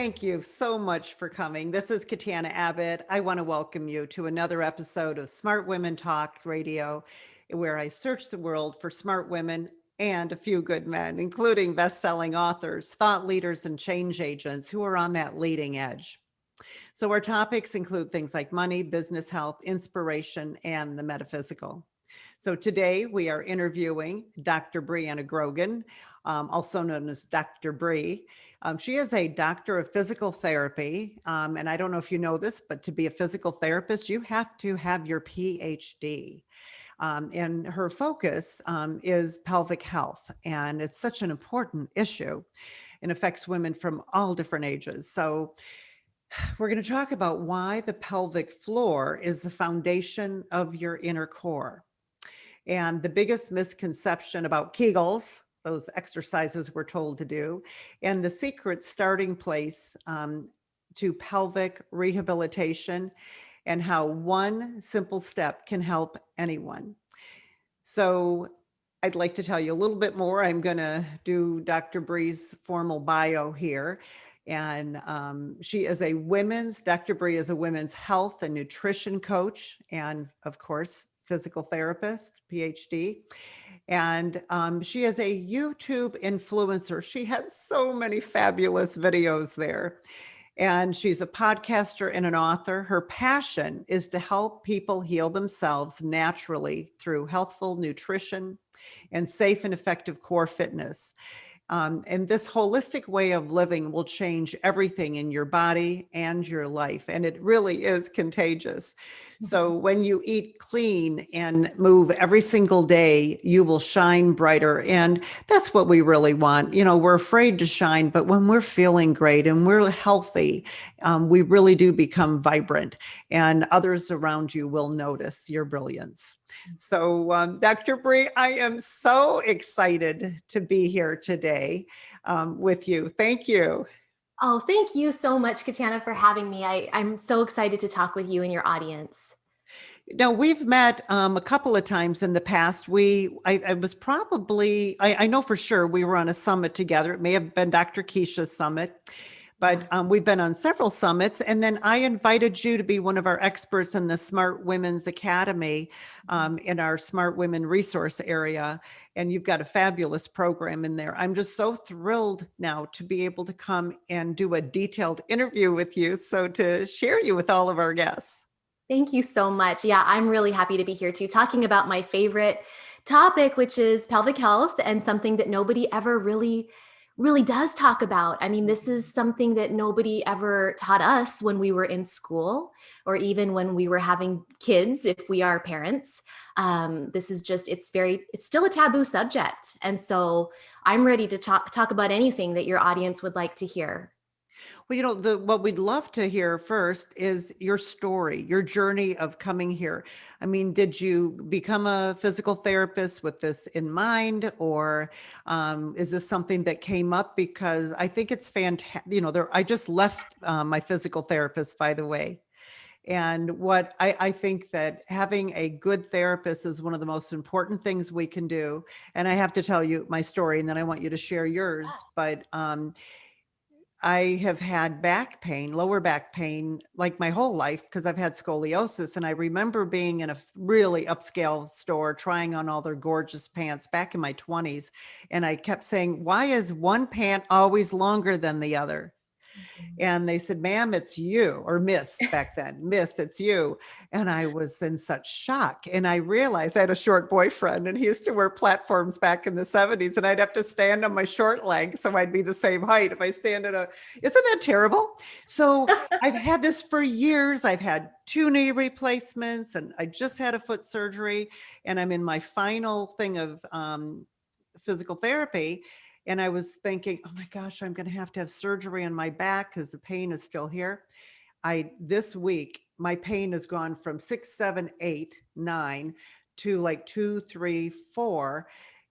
Thank you so much for coming. This is Katana Abbott. I want to welcome you to another episode of Smart Women Talk Radio, where I search the world for smart women and a few good men, including best-selling authors, thought leaders, and change agents who are on that leading edge. So our topics include things like money, business, health, inspiration, and the metaphysical. So today we are interviewing Dr. Brianne Grogan, also known as Dr. Bri. She is a doctor of physical therapy. And I don't know if you know this, but to be a physical therapist, you have to have your PhD. And her focus is pelvic health. And it's such an important issue and affects women from all different ages. So we're going to talk about why the pelvic floor is the foundation of your inner core. And the biggest misconception about Kegels, those exercises we're told to do, and the secret starting place to pelvic rehabilitation, and how one simple step can help anyone. So I'd like to tell you a little bit more. I'm going to do Dr. Bri's formal bio here. And Dr. Bri is a women's health and nutrition coach, and of course, physical therapist, PhD. And she is a YouTube influencer. She has so many fabulous videos there. And she's a podcaster and an author. Her passion is to help people heal themselves naturally through healthful nutrition and safe and effective core fitness. And this holistic way of living will change everything in your body and your life. And it really is contagious. So when you eat clean and move every single day, you will shine brighter. And that's what we really want. You know, we're afraid to shine, but when we're feeling great and we're healthy, we really do become vibrant, and others around you will notice your brilliance. So, Dr. Bri, I am so excited to be here today with you. Thank you. Oh, thank you so much, Katana, for having me. I'm so excited to talk with you and your audience. Now, we've met a couple of times in the past. I was probably, I know for sure we were on a summit together. It may have been Dr. Keisha's summit, but we've been on several summits. And then I invited you to be one of our experts in the Smart Women's Academy in our Smart Women resource area. And you've got a fabulous program in there. I'm just so thrilled now to be able to come and do a detailed interview with you. So to share you with all of our guests. Thank you so much. Yeah, I'm really happy to be here too, talking about my favorite topic, which is pelvic health, and something that nobody ever really does talk about. I mean, this is something that nobody ever taught us when we were in school, or even when we were having kids, if we are parents. This is just, it's still a taboo subject. And so I'm ready to talk about anything that your audience would like to hear. Well, what we'd love to hear first is your story, your journey of coming here. I mean, did you become a physical therapist with this in mind, or is this something that came up? Because I think it's fantastic. I just left my physical therapist, by the way. And what I think that having a good therapist is one of the most important things we can do. And I have to tell you my story, and then I want you to share yours. But I have had back pain, lower back pain, like my whole life, because I've had scoliosis. And I remember being in a really upscale store trying on all their gorgeous pants back in my 20s. And I kept saying, why is one pant always longer than the other? And they said, ma'am, it's you, or miss back then, miss, it's you. And I was in such shock. And I realized I had a short boyfriend, and he used to wear platforms back in the 70s, and I'd have to stand on my short leg so I'd be the same height. If I stand isn't that terrible? So I've had this for years. I've had 2 knee replacements, and I just had a foot surgery, and I'm in my final thing of physical therapy. And I was thinking, oh my gosh, I'm going to have surgery on my back because the pain is still here. This week, my pain has gone from 6, 7, 8, 9 to like 2, 3, 4.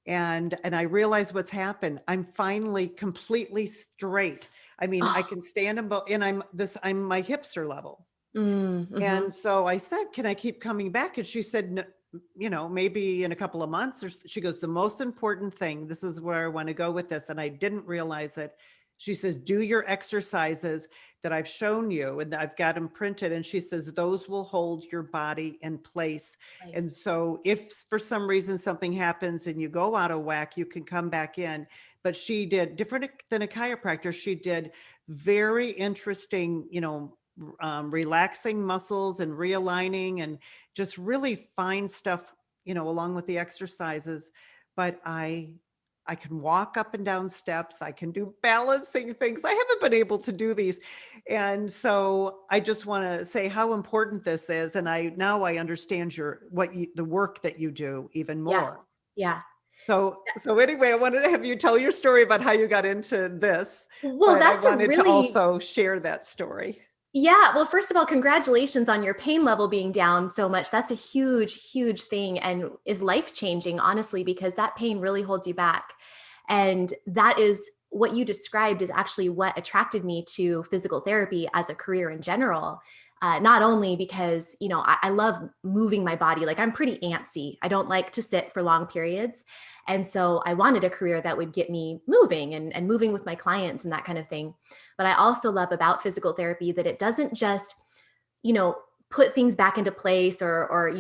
And I realize what's happened. I'm finally completely straight. I mean, I can stand and my hips are level. Mm-hmm. And so I said, can I keep coming back? And she said, no, maybe in a couple of months. She goes, the most important thing, this is where I want to go with this, and I didn't realize it, She says, do your exercises that I've shown you, and I've got them printed. And she says, those will hold your body in place. And Nice. so if for some reason something happens and you go out of whack, you can come back in. But she did different than a chiropractor. She did very interesting, relaxing muscles and realigning and just really fine stuff, along with the exercises. But I can walk up and down steps. I can do balancing things. I haven't been able to do these. And so I just want to say how important this is. And now I understand the work that you do even Yeah. more. Yeah. So anyway, I wanted to have you tell your story about how you got into this, Well, but I that's a wanted to really also share that story. Yeah, well, first of all, congratulations on your pain level being down so much. That's a huge, huge thing and is life changing, honestly, because that pain really holds you back. And that is what you described is actually what attracted me to physical therapy as a career in general. Not only because, I love moving my body, like I'm pretty antsy. I don't like to sit for long periods. And so I wanted a career that would get me moving and moving with my clients and that kind of thing. But I also love about physical therapy that it doesn't just, you know, put things back into place or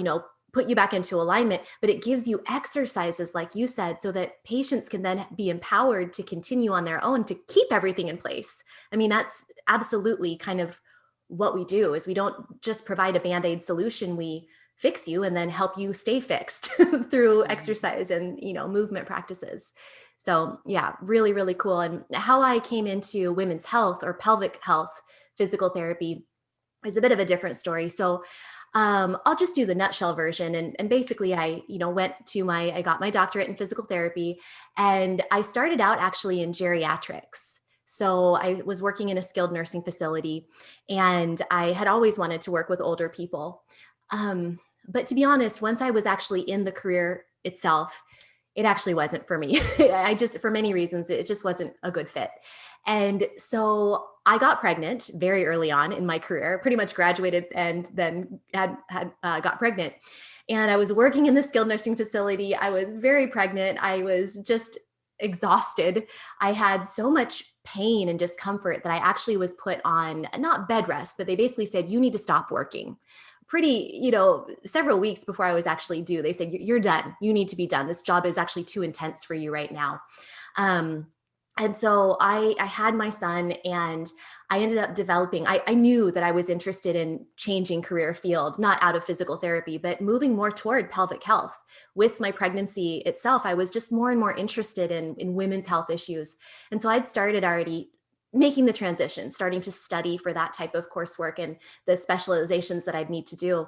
put you back into alignment, but it gives you exercises, like you said, so that patients can then be empowered to continue on their own to keep everything in place. I mean, that's absolutely kind of what we do is we don't just provide a band-aid solution. We fix you and then help you stay fixed through Mhm. exercise and, movement practices. So yeah, really, really cool. And how I came into women's health or pelvic health physical therapy is a bit of a different story. So I'll just do the nutshell version. And basically I got my doctorate in physical therapy and I started out actually in geriatrics. So I was working in a skilled nursing facility and I had always wanted to work with older people. But to be honest, once I was actually in the career itself, it actually wasn't for me. For many reasons, it just wasn't a good fit. And so I got pregnant very early on in my career, pretty much graduated and then got pregnant. And I was working in the skilled nursing facility. I was very pregnant. I was just exhausted. I had so much pain and discomfort that I actually was put on not bed rest, but they basically said, you need to stop working several weeks before I was actually due. They said, you're done. You need to be done. This job is actually too intense for you right now. Um, and so I had my son and I ended up developing, I knew that I was interested in changing career field, not out of physical therapy, but moving more toward pelvic health. With my pregnancy itself, I was just more and more interested in women's health issues. And so I'd started already making the transition, starting to study for that type of coursework and the specializations that I'd need to do.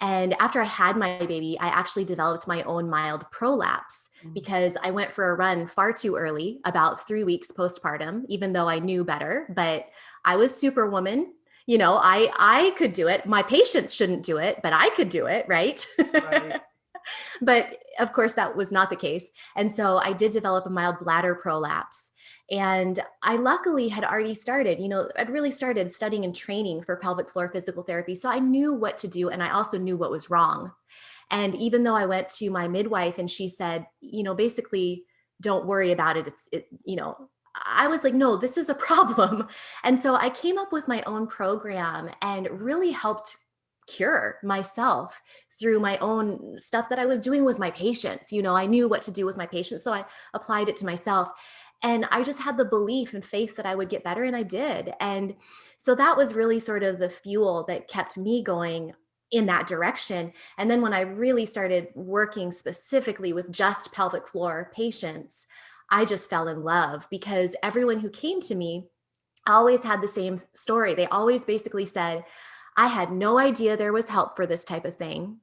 And after I had my baby, I actually developed my own mild prolapse Mhm. because I went for a run far too early, about 3 weeks postpartum, even though I knew better. But I was superwoman. I could do it. My patients shouldn't do it, but I could do it, right? Right. But of course, that was not the case. And so I did develop a mild bladder prolapse. And I luckily had already started, I'd really started studying and training for pelvic floor physical therapy. So I knew what to do. And I also knew what was wrong. And even though I went to my midwife and she said, basically, don't worry about it. I was like, no, this is a problem. And so I came up with my own program and really helped cure myself through my own stuff that I was doing with my patients. I knew what to do with my patients. So I applied it to myself. And I just had the belief and faith that I would get better, and I did. And so that was really sort of the fuel that kept me going in that direction. And then when I really started working specifically with just pelvic floor patients, I just fell in love because everyone who came to me always had the same story. They always basically said, I had no idea there was help for this type of thing.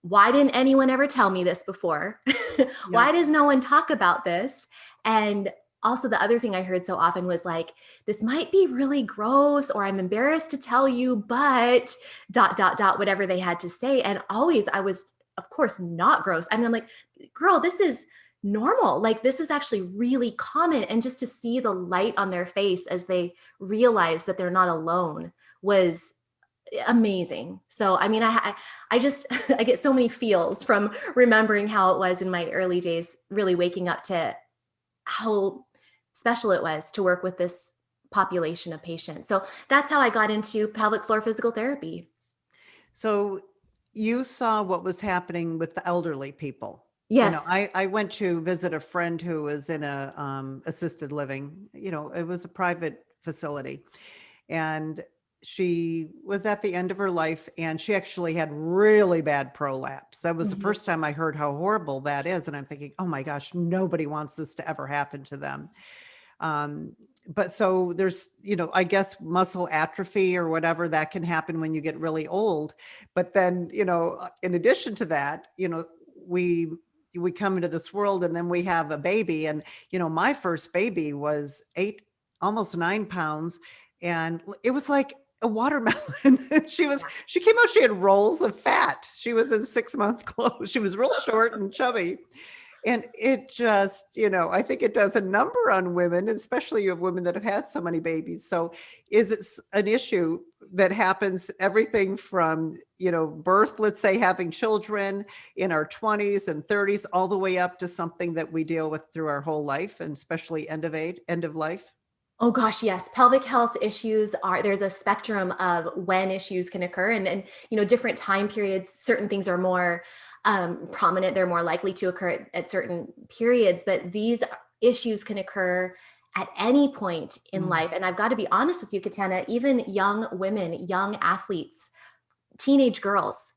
Why didn't anyone ever tell me this before? Yeah. Why does no one talk about this? And also, the other thing I heard so often was like, this might be really gross, or I'm embarrassed to tell you, but dot, dot, dot, whatever they had to say. And always, I was, of course, not gross. I mean, I'm like, girl, this is normal. Like, this is actually really common. And just to see the light on their face as they realize that they're not alone was amazing. So, I mean, I just, I get so many feels from remembering how it was in my early days, really waking up to how special it was to work with this population of patients. So that's how I got into pelvic floor physical therapy. So you saw what was happening with the elderly people. Yes. I went to visit a friend who was in a assisted living. It was a private facility, and she was at the end of her life, and she actually had really bad prolapse. That was the Mhm. first time I heard how horrible that is, and I'm thinking, oh my gosh, nobody wants this to ever happen to them. But so there's, I guess muscle atrophy or whatever that can happen when you get really old. But then, in addition to that, we we come into this world and then we have a baby. And, my first baby was 8, almost 9 pounds. And it was like a watermelon. She came out, she had rolls of fat. She was in 6 month clothes. She was real short and chubby. And it just, I think it does a number on women, especially you have women that have had so many babies. So is it an issue that happens everything from, birth, let's say having children in our 20s and 30s, all the way up to something that we deal with through our whole life, and especially end of life? Oh gosh, yes. Pelvic health issues there's a spectrum of when issues can occur, and different time periods, certain things are more prominent, they're more likely to occur at certain periods, but these issues can occur at any point in Mm. life. And I've got to be honest with you, Katana, even young women, young athletes, teenage girls,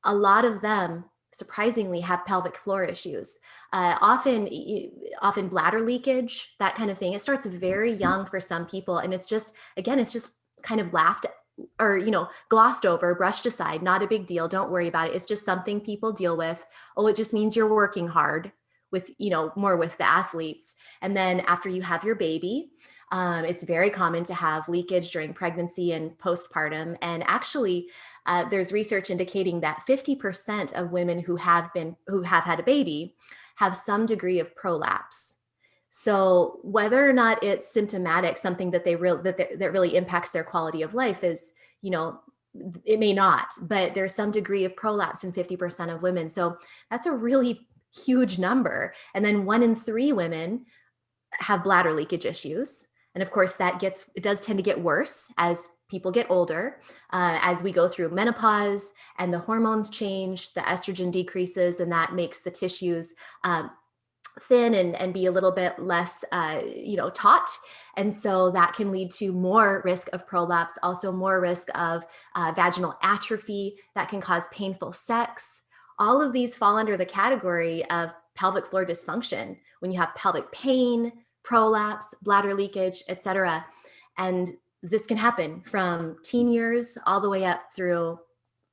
a lot of them surprisingly have pelvic floor issues. Often bladder leakage, that kind of thing. It starts very young for some people, and it's just kind of laughed or glossed over, brushed aside. Not a big deal. Don't worry about it. It's just something people deal with. Oh, it just means you're working hard with more with the athletes. And then after you have your baby, it's very common to have leakage during pregnancy and postpartum. And actually, there's research indicating that 50% of women who have had a baby have some degree of prolapse. So whether or not it's symptomatic, something that that really impacts their quality of life is, you know, it may not, but there's some degree of prolapse in 50% of women. So that's a really huge number. And then 1 in 3 women have bladder leakage issues. And of course, it does tend to get worse as people get older, as we go through menopause and the hormones change, the estrogen decreases, and that makes the tissues thin and be a little bit less, taut. And so that can lead to more risk of prolapse, also more risk of vaginal atrophy that can cause painful sex. All of these fall under the category of pelvic floor dysfunction when you have pelvic pain, prolapse, bladder leakage, etc. And this can happen from teen years all the way up through,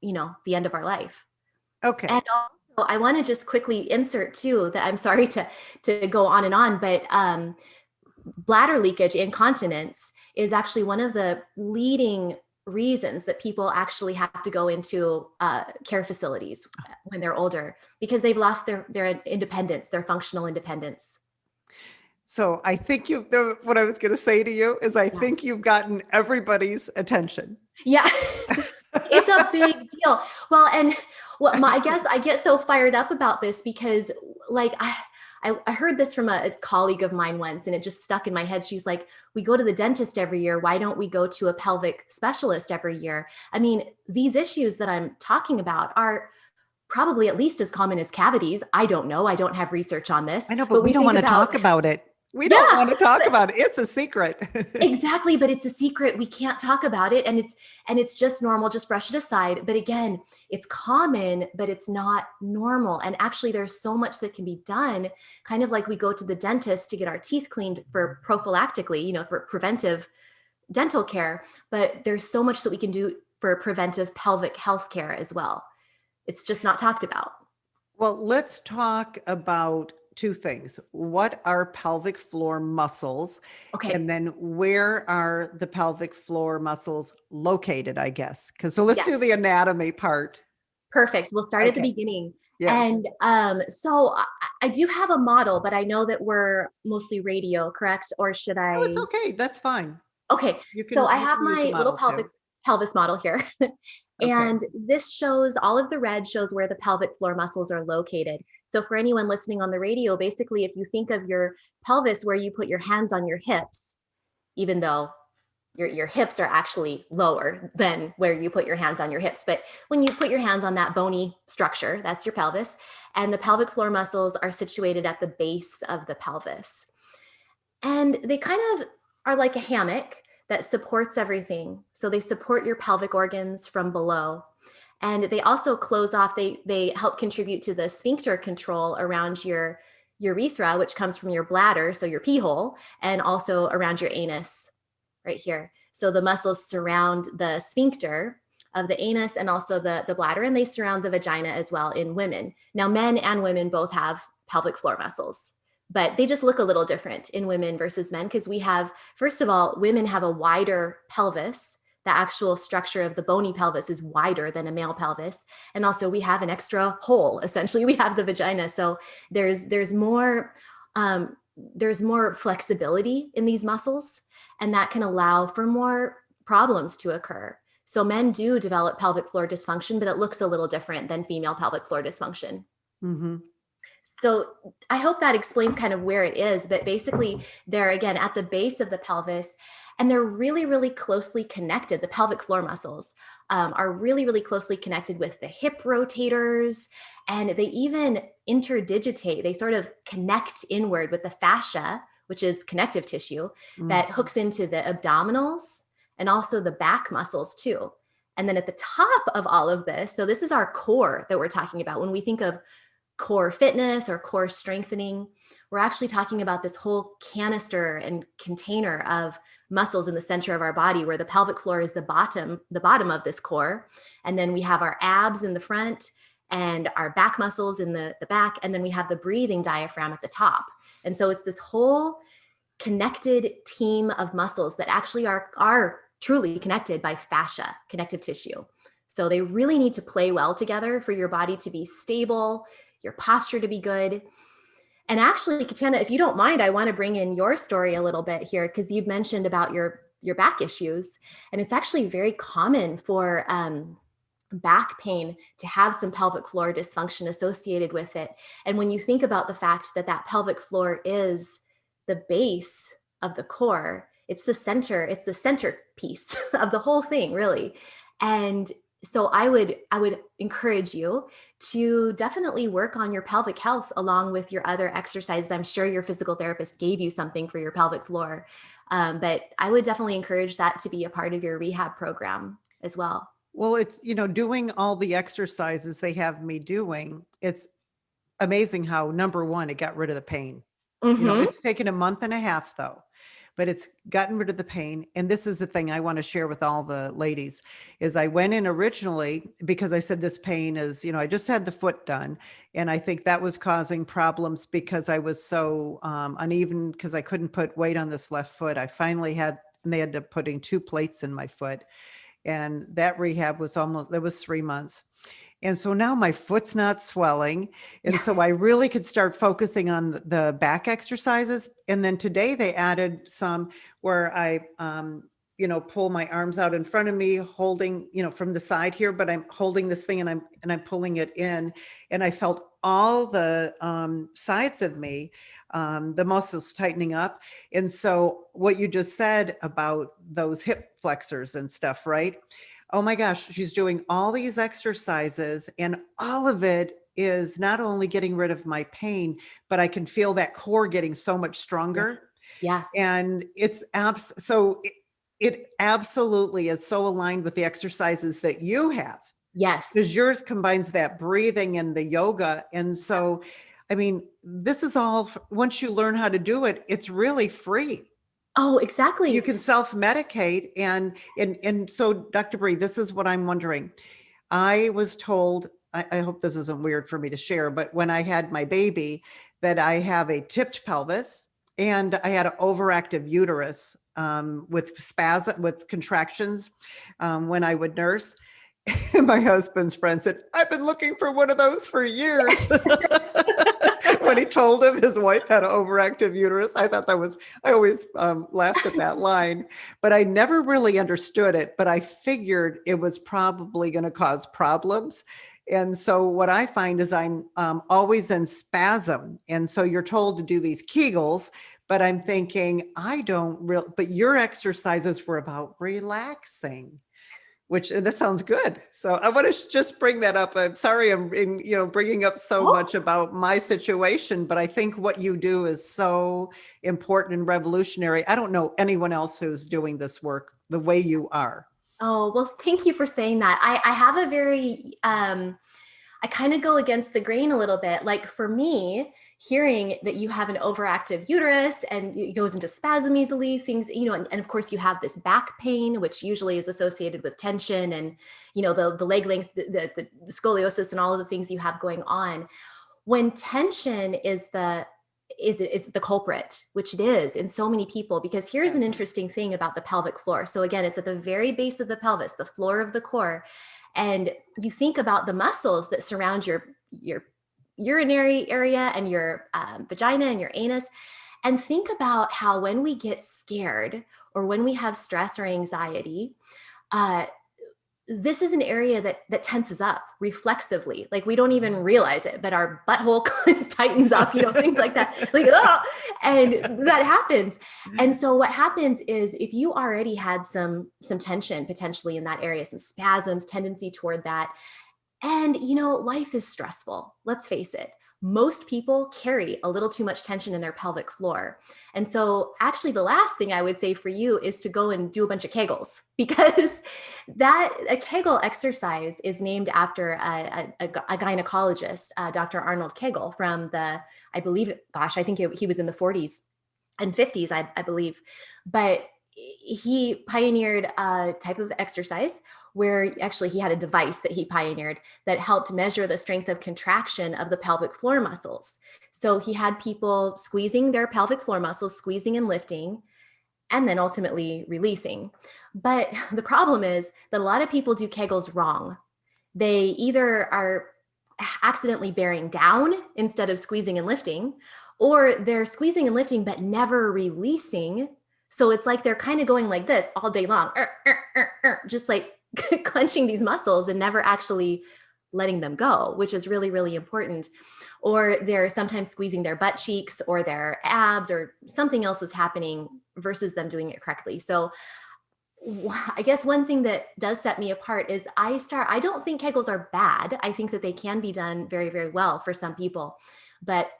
the end of our life. And Okay. also, I want to just quickly insert too that I'm sorry to go on and on, but bladder leakage, incontinence, is actually one of the leading reasons that people actually have to go into care facilities when they're older because they've lost their independence, their functional independence. So I think what I was going to say to you is I Yeah. think you've gotten everybody's attention. Yeah. It's a big deal. Well, and I guess I get so fired up about this because like I heard this from a colleague of mine once and it just stuck in my head. She's like, we go to the dentist every year. Why don't we go to a pelvic specialist every year? I mean, these issues that I'm talking about are probably at least as common as cavities. I don't know. I don't have research on this, I know, but but we we don't think want to about, talk about it. We don't yeah, want to talk about it. It's a secret. exactly, but it's a secret. We can't talk about it, and it's just normal. Just brush it aside. But again, it's common, but it's not normal. And actually, there's so much that can be done. Kind of like we go to the dentist to get our teeth cleaned for prophylactically, for preventive dental care. But there's so much that we can do for preventive pelvic health care as well. It's just not talked about. Well, let's talk about two things. What are pelvic floor muscles? Okay. And then where are the pelvic floor muscles located, I guess? So let's Yes. do the anatomy part. Perfect. We'll start at the Okay. beginning. Yes. And so I do have a model, but I know that we're mostly radio, correct? Or should Oh, it's I? okay. That's fine. Okay. You So can I you have can use the my little model pelvic. too. pelvis model here. Okay. And this shows, all of the red shows where the pelvic floor muscles are located. So for anyone listening on the radio, basically, if you think of your pelvis where you put your hands on your hips, even though your hips are actually lower than where you put your hands on your hips. But when you put your hands on that bony structure, that's your pelvis. And the pelvic floor muscles are situated at the base of the pelvis. And they kind of are like a hammock that supports everything. So they support your pelvic organs from below. And they also close off, they help contribute to the sphincter control around your urethra, which comes from your bladder, so your pee hole, and also around your anus right here. So the muscles surround the sphincter of the anus and also the bladder, and they surround the vagina as well in women. Now, men and women both have pelvic floor muscles, but they just look a little different in women versus men because we have, first of all, women have a wider pelvis. The actual structure of the bony pelvis is wider than a male pelvis. And also we have an extra hole. Essentially, we have the vagina. So there's more flexibility in these muscles, and that can allow for more problems to occur. So men do develop pelvic floor dysfunction, but it looks a little different than female pelvic floor dysfunction. Mm-hmm. So I hope that explains kind of where it is, but basically they're, again, at the base of the pelvis, and they're really, really closely connected. The pelvic floor muscles are really, really closely connected with the hip rotators, and they even interdigitate. They sort of connect inward with the fascia, which is connective tissue that hooks into the abdominals and also the back muscles too. And then at the top of all of this, so this is our core that we're talking about. When we think of core fitness or core strengthening, we're actually talking about this whole canister and container of muscles in the center of our body, where the pelvic floor is the bottom of this core. And then we have our abs in the front and our back muscles in the back. And then we have the breathing diaphragm at the top. And so it's this whole connected team of muscles that actually are truly connected by fascia, connective tissue. So they really need to play well together for your body to be stable, your posture to be good. And actually, Katana, if you don't mind, I want to bring in your story a little bit here, because you've mentioned about your back issues. And it's actually very common for back pain to have some pelvic floor dysfunction associated with it. And when you think about the fact that that pelvic floor is the base of the core, it's the centerpiece of the whole thing, really. And so I would encourage you to definitely work on your pelvic health along with your other exercises. I'm sure your physical therapist gave you something for your pelvic floor, but I would definitely encourage that to be a part of your rehab program as well. Well, it's, doing all the exercises they have me doing, it's amazing how, number one, it got rid of the pain. Mm-hmm. It's taken a month and a half though, but it's gotten rid of the pain. And this is the thing I want to share with all the ladies is I went in originally because I said this pain is, I just had the foot done. And I think that was causing problems because I was so uneven because I couldn't put weight on this left foot. I finally and they had to putting 2 plates in my foot. And that rehab was that was 3 months. And so now my foot's not swelling. And so I really could start focusing on the back exercises. And then today they added some where I, pull my arms out in front of me, holding, from the side here, but I'm holding this thing and I'm pulling it in. And I felt all the sides of me, the muscles tightening up. And so what you just said about those hip flexors and stuff, right? Oh my gosh, she's doing all these exercises and all of it is not only getting rid of my pain, but I can feel that core getting so much stronger. Yeah. And it's so it absolutely is so aligned with the exercises that you have. Yes. Because yours combines that breathing and the yoga. And so, I mean, this is all, once you learn how to do it, it's really free. Oh, exactly. You can self-medicate. And so, Dr. Bri, this is what I'm wondering. I was told, I hope this isn't weird for me to share, but when I had my baby, that I have a tipped pelvis and I had an overactive uterus with spasm, with contractions when I would nurse. My husband's friend said, I've been looking for one of those for years. when he told him his wife had an overactive uterus. I thought that was, I always laughed at that line, but I never really understood it. But I figured it was probably going to cause problems. And so what I find is I'm always in spasm. And so you're told to do these Kegels, but I'm thinking, I don't really, but your exercises were about relaxing, which this sounds good. So I want to just bring that up. I'm sorry I'm bringing up so Oh, much about my situation, but I think what you do is so important and revolutionary. I don't know anyone else who's doing this work the way you are. oh, well, thank you for saying that. I have a very, I kind of go against the grain a little bit. Like for me, hearing that you have an overactive uterus and it goes into spasm easily, things, and of course you have this back pain, which usually is associated with tension and, the leg length, the scoliosis and all of the things you have going on. When tension is the culprit, which it is in so many people, because here's an Yes. interesting thing about the pelvic floor. So again, it's at the very base of the pelvis, the floor of the core. And you think about the muscles that surround your urinary area and your vagina and your anus, and think about how when we get scared or when we have stress or anxiety, uh, this is an area that tenses up reflexively. Like we don't even realize it, but our butthole tightens up, things like that. Like, ah! And that happens. And so what happens is if you already had some tension potentially in that area, some spasms, tendency toward that, and, life is stressful. Let's face it. Most people carry a little too much tension in their pelvic floor. And so, actually, the last thing I would say for you is to go and do a bunch of Kegels, because a Kegel exercise is named after a gynecologist, Dr. Arnold Kegel from I believe, gosh, I think he was in the 40s and 50s, I believe. But he pioneered a type of exercise where actually he had a device that he pioneered that helped measure the strength of contraction of the pelvic floor muscles. So he had people squeezing their pelvic floor muscles, squeezing and lifting, and then ultimately releasing. But the problem is that a lot of people do Kegels wrong. They either are accidentally bearing down instead of squeezing and lifting, or they're squeezing and lifting but never releasing. So it's like they're kind of going like this all day long, just like clenching these muscles and never actually letting them go, which is really, really important. Or they're sometimes squeezing their butt cheeks or their abs or something else is happening versus them doing it correctly. So I guess one thing that does set me apart is I don't think Kegels are bad. I think that they can be done very, very well for some people, but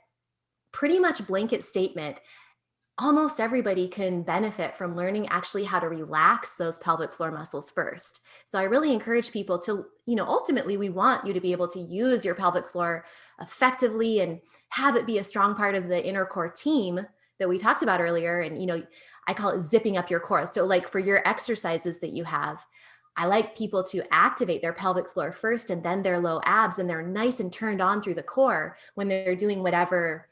pretty much blanket statement, almost everybody can benefit from learning actually how to relax those pelvic floor muscles first. So I really encourage people to, ultimately we want you to be able to use your pelvic floor effectively and have it be a strong part of the inner core team that we talked about earlier. And, I call it zipping up your core. So like for your exercises that you have, I like people to activate their pelvic floor first and then their low abs, and they're nice and turned on through the core when they're doing whatever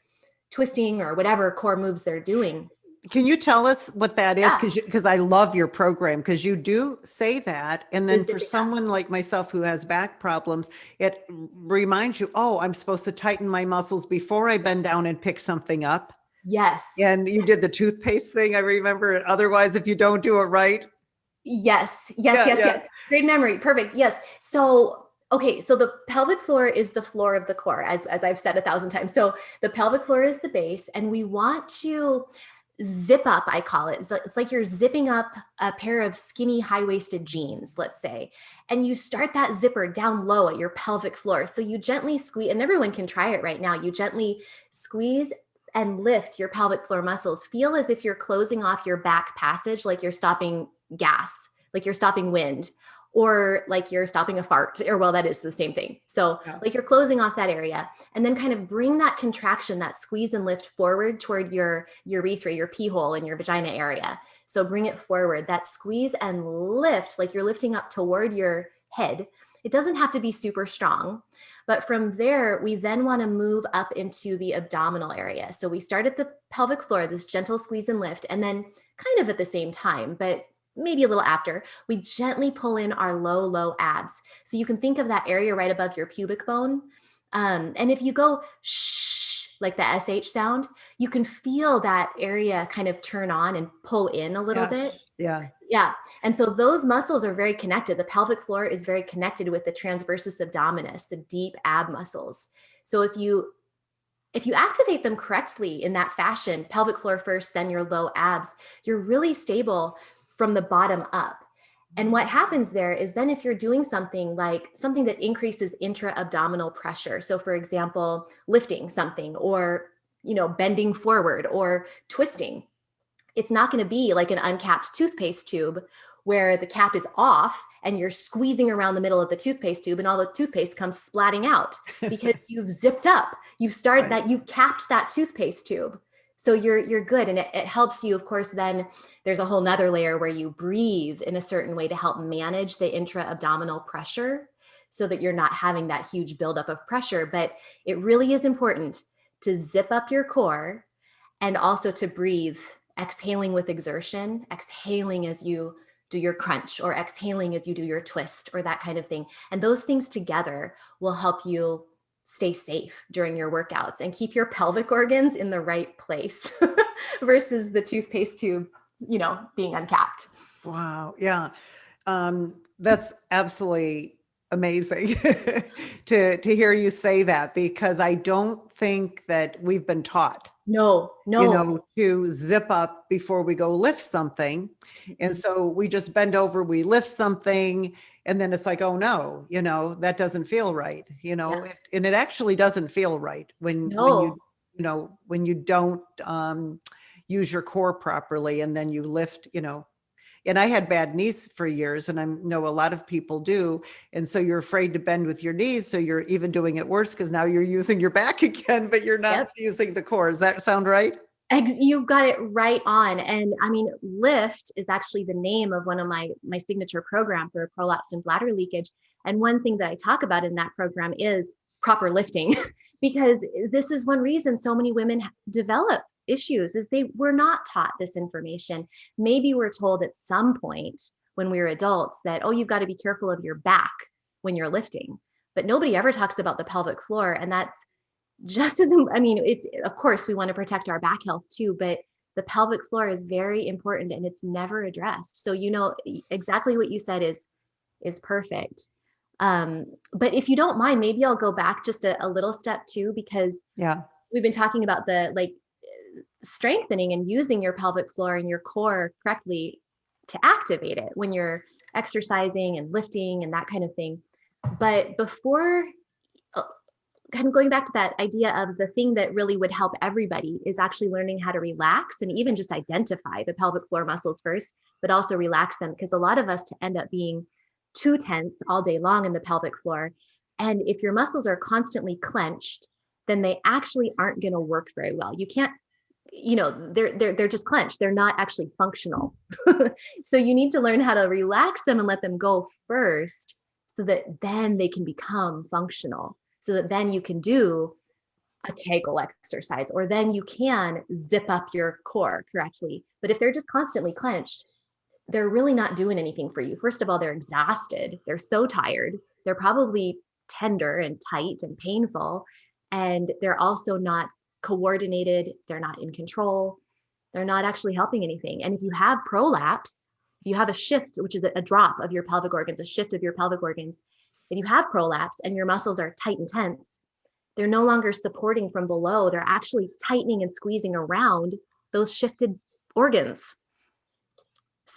twisting or whatever core moves they're doing. Can you tell us what that is? Yeah. Because I love your program, because you do say that. And then Is for zipping up. someone like myself who has back problems, it reminds you, oh, I'm supposed to tighten my muscles before I bend down and pick something up. Yes. And you did the toothpaste thing, I remember. Otherwise, if you don't do it right. Yes. Yes. Yeah, Yes. yeah. Yes. Great memory. Perfect. Yes. So, okay. So the pelvic floor is the floor of the core, as I've said 1,000 times. So the pelvic floor is the base, and we want to zip up, I call it. It's like you're zipping up a pair of skinny, high-waisted jeans, let's say, and you start that zipper down low at your pelvic floor. So you gently squeeze, and everyone can try it right now. You gently squeeze and lift your pelvic floor muscles. Feel as if you're closing off your back passage, like you're stopping gas, like you're stopping wind, or like you're stopping a fart, or well, that is the same thing. So Yeah. like you're closing off that area, and then kind of bring that contraction, that squeeze and lift forward toward your urethra, your pee hole in your vagina area. So bring it forward, that squeeze and lift, like you're lifting up toward your head. It doesn't have to be super strong, but from there, we then want to move up into the abdominal area. So we start at the pelvic floor, this gentle squeeze and lift, and then kind of at the same time, but maybe a little after, we gently pull in our low, low abs. So you can think of that area right above your pubic bone. And if you go shh, like the SH sound, you can feel that area kind of turn on and pull in a little bit. Yes. Yeah. Yeah. And so those muscles are very connected. The pelvic floor is very connected with the transversus abdominis, the deep ab muscles. So if you activate them correctly in that fashion, pelvic floor first, then your low abs, you're really stable from the bottom up. And what happens there is then if you're doing something like something that increases intra-abdominal pressure, so for example, lifting something or, bending forward or twisting, it's not going to be like an uncapped toothpaste tube where the cap is off and you're squeezing around the middle of the toothpaste tube and all the toothpaste comes splatting out because you've zipped up. You've started Right. that, you've capped that toothpaste tube. So you're good. And it helps you, of course, then there's a whole nother layer where you breathe in a certain way to help manage the intra-abdominal pressure so that you're not having that huge buildup of pressure. But it really is important to zip up your core and also to breathe, exhaling with exertion, exhaling as you do your crunch or exhaling as you do your twist or that kind of thing. And those things together will help you stay safe during your workouts and keep your pelvic organs in the right place versus the toothpaste tube, being uncapped. Wow. Yeah. That's absolutely amazing to hear you say that, because I don't think that we've been taught, No. to zip up before we go lift something. And so we just bend over, we lift something, and then it's like, oh no, that doesn't feel right, Yeah. and it actually doesn't feel right when No. when you don't use your core properly, and then you lift, and I had bad knees for years, and I know a lot of people do. And so you're afraid to bend with your knees. So you're even doing it worse because now you're using your back again, but you're not Yep. using the core. Does that sound right? You've got it right on. And I mean, lift is actually the name of one of my signature program for prolapse and bladder leakage. And one thing that I talk about in that program is proper lifting, because this is one reason so many women develop issues is they were not taught this information. Maybe we're told at some point when we were adults that, oh, you've got to be careful of your back when you're lifting, but nobody ever talks about the pelvic floor. And that's just as, I mean, it's, of course we want to protect our back health too, but the pelvic floor is very important and it's never addressed. So, exactly what you said is perfect. But if you don't mind, maybe I'll go back just a little step too, because Yeah. we've been talking about the strengthening and using your pelvic floor and your core correctly to activate it when you're exercising and lifting and that kind of thing. But before, kind of going back to that idea of the thing that really would help everybody is actually learning how to relax and even just identify the pelvic floor muscles first, but also relax them, because a lot of us end up being too tense all day long in the pelvic floor. And if your muscles are constantly clenched, then they actually aren't going to work very well. You can't, they're just clenched. They're not actually functional. So you need to learn how to relax them and let them go first so that then they can become functional. So that then you can do a Kegel exercise, or then you can zip up your core correctly. But if they're just constantly clenched, they're really not doing anything for you. First of all, they're exhausted. They're so tired. They're probably tender and tight and painful. And they're also not coordinated. They're not in control. They're not actually helping anything. And if you have prolapse, if you have a shift, which is a drop of your pelvic organs, a shift of your pelvic organs, if you have prolapse and your muscles are tight and tense, they're no longer supporting from below. They're actually tightening and squeezing around those shifted organs.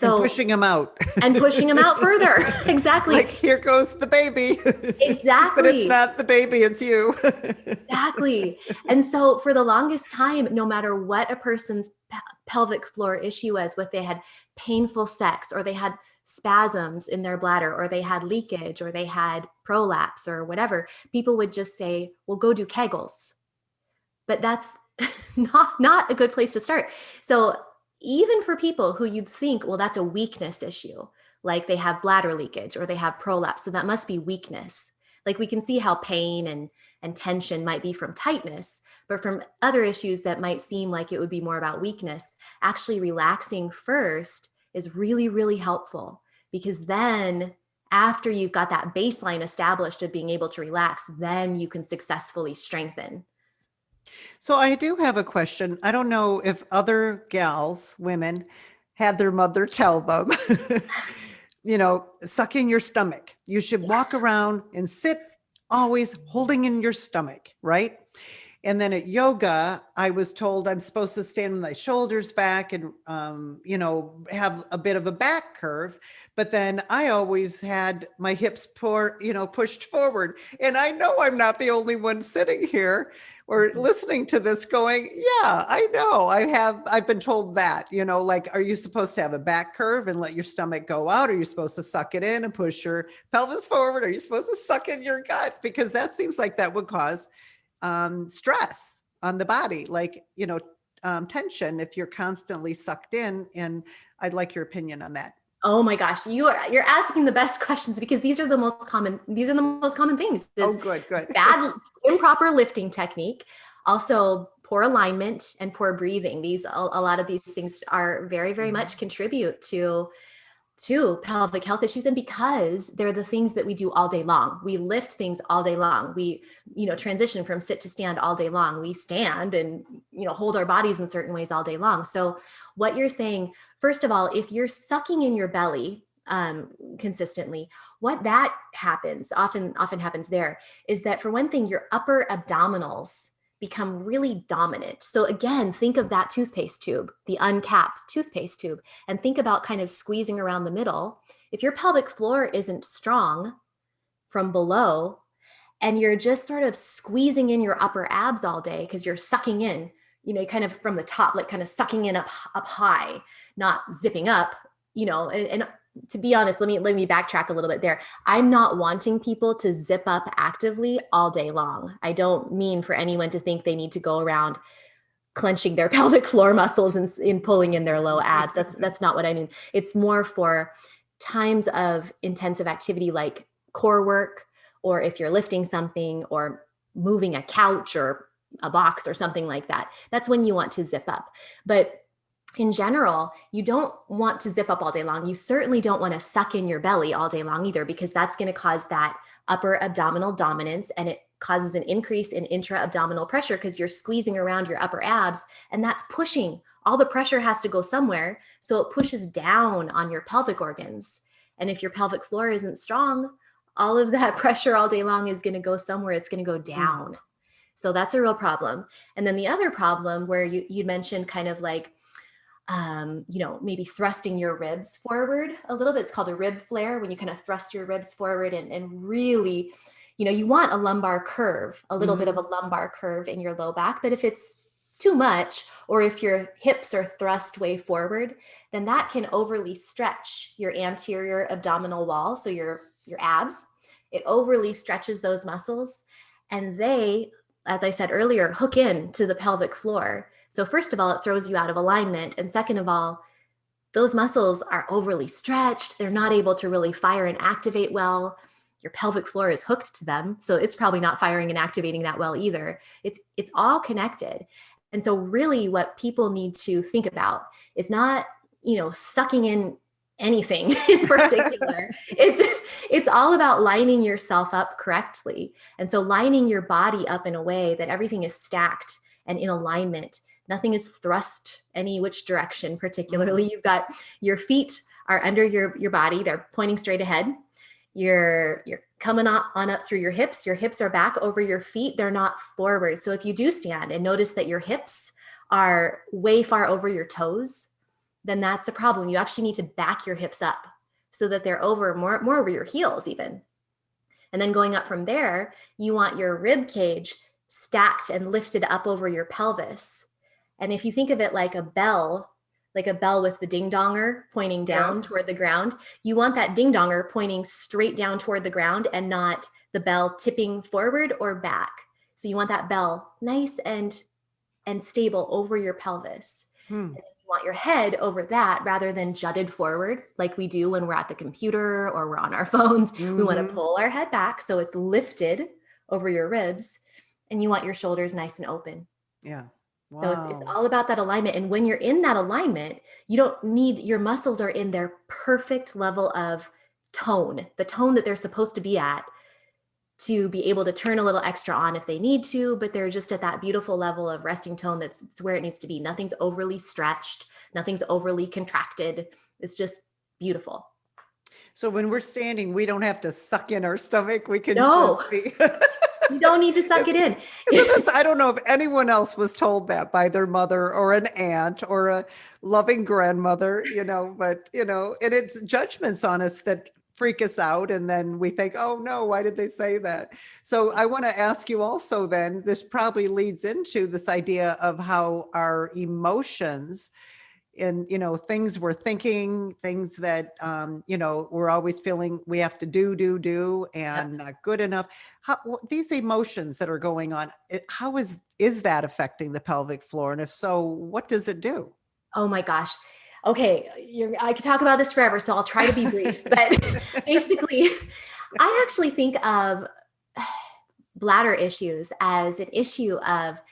And So, pushing them out. and pushing them out further. Exactly. Like, here goes the baby. But it's Exactly. not the baby, it's you. Exactly. And so for the longest time, no matter what a person's pelvic floor issue was, whether they had painful sex or they had spasms in their bladder or they had leakage or they had prolapse or whatever, people would just say, well, go do Kegels. But that's not a good place to start. So even for people who you'd think, well, that's a weakness issue, like they have bladder leakage or they have prolapse, so that must be weakness. Like we can see how pain and tension might be from tightness, but from other issues that might seem like it would be more about weakness, actually relaxing first is really, really helpful, because then after you've got that baseline established of being able to relax, then you can successfully strengthen. So I do have a question. I don't know if other gals, women, had their mother tell them, suck in your stomach. You should walk Yes. around and sit always holding in your stomach, right? And then at yoga, I was told I'm supposed to stand with my shoulders back and, have a bit of a back curve. But then I always had my hips pushed forward. And I know I'm not the only one sitting here or listening to this going, yeah, I know I've been told that, like, are you supposed to have a back curve and let your stomach go out? Are you supposed to suck it in and push your pelvis forward? Are you supposed to suck in your gut? Because that seems like that would cause stress on the body, like, tension if you're constantly sucked in. And I'd like your opinion on that. Oh my gosh, you're asking the best questions because these are the most common things. Oh, Is good, good. bad improper lifting technique, also poor alignment and poor breathing. A lot of these things are very, very much contribute to pelvic health issues. And because they're the things that we do all day long, we lift things all day long. We, transition from sit to stand all day long. We stand and, hold our bodies in certain ways all day long. So what you're saying, first of all, if you're sucking in your belly consistently, what that often happens there is that, for one thing, your upper abdominals become really dominant. So again, think of that toothpaste tube, the uncapped toothpaste tube, and think about kind of squeezing around the middle. If your pelvic floor isn't strong from below and you're just sort of squeezing in your upper abs all day because you're sucking in, kind of from the top, like kind of sucking in up high, not zipping up, and to be honest, let me backtrack a little bit there. I'm not wanting people to zip up actively all day long. I don't mean for anyone to think they need to go around clenching their pelvic floor muscles and in pulling in their low abs. That's not what I mean. It's more for times of intensive activity like core work, or if you're lifting something or moving a couch or a box or something like that. That's when you want to zip up. But in general, you don't want to zip up all day long. You certainly don't want to suck in your belly all day long either, because that's going to cause that upper abdominal dominance, and it causes an increase in intra-abdominal pressure because you're squeezing around your upper abs, and that's pushing. All the pressure has to go somewhere, so it pushes down on your pelvic organs. And if your pelvic floor isn't strong, all of that pressure all day long is going to go somewhere. It's going to go down. So that's a real problem. And then the other problem where you mentioned kind of like, maybe thrusting your ribs forward a little bit. It's called a rib flare, when you kind of thrust your ribs forward and really, you want a lumbar curve, a little bit of a lumbar curve in your low back. But if it's too much, or if your hips are thrust way forward, then that can overly stretch your anterior abdominal wall. So your abs, it overly stretches those muscles, and they, as I said earlier, hook in to the pelvic floor. So first of all, it throws you out of alignment. And second of all, those muscles are overly stretched. They're not able to really fire and activate well. Your pelvic floor is hooked to them, so it's probably not firing and activating that well either. It's all connected. And so really what people need to think about is not, sucking in anything in particular. It's all about lining yourself up correctly. And so lining your body up in a way that everything is stacked and in alignment. Nothing is thrust any which direction particularly. You've got your feet are under your body. They're pointing straight ahead. You're coming on up through your hips. Your hips are back over your feet. They're not forward. So if you do stand and notice that your hips are way far over your toes, then that's a problem. You actually need to back your hips up so that they're more over your heels even. And then going up from there, you want your rib cage stacked and lifted up over your pelvis. And if you think of it like a bell with the ding donger pointing down toward the ground, you want that ding donger pointing straight down toward the ground and not the bell tipping forward or back. So you want that bell nice and stable over your pelvis. And you want your head over that rather than jutted forward like we do when we're at the computer or we're on our phones. We want to pull our head back so it's lifted over your ribs, and you want your shoulders nice and open. Yeah. Wow. So it's all about that alignment. And when you're in that alignment, you don't need, your muscles are in their perfect level of tone, the tone that they're supposed to be at to be able to turn a little extra on if they need to, but they're just at that beautiful level of resting tone that's it's where it needs to be. Nothing's overly stretched, nothing's overly contracted. It's just beautiful. So when we're standing, we don't have to suck in our stomach. We can No, just be. you don't need to suck it in. Isn't this, I don't know if anyone else was told that by their mother or an aunt or a loving grandmother, but, and it's judgments on us that freak us out. And then we think, oh no, why did they say that? So I want to ask you also then, this probably leads into this idea of how our emotions and things we're thinking, things that we're always feeling we have to do Yep. and not good enough. How these emotions that are going on, how is that affecting the pelvic floor, and if so, what does it do? Oh my gosh. Okay, I could talk about this forever, so I'll try to be brief. But basically, I actually think of bladder issues as an issue of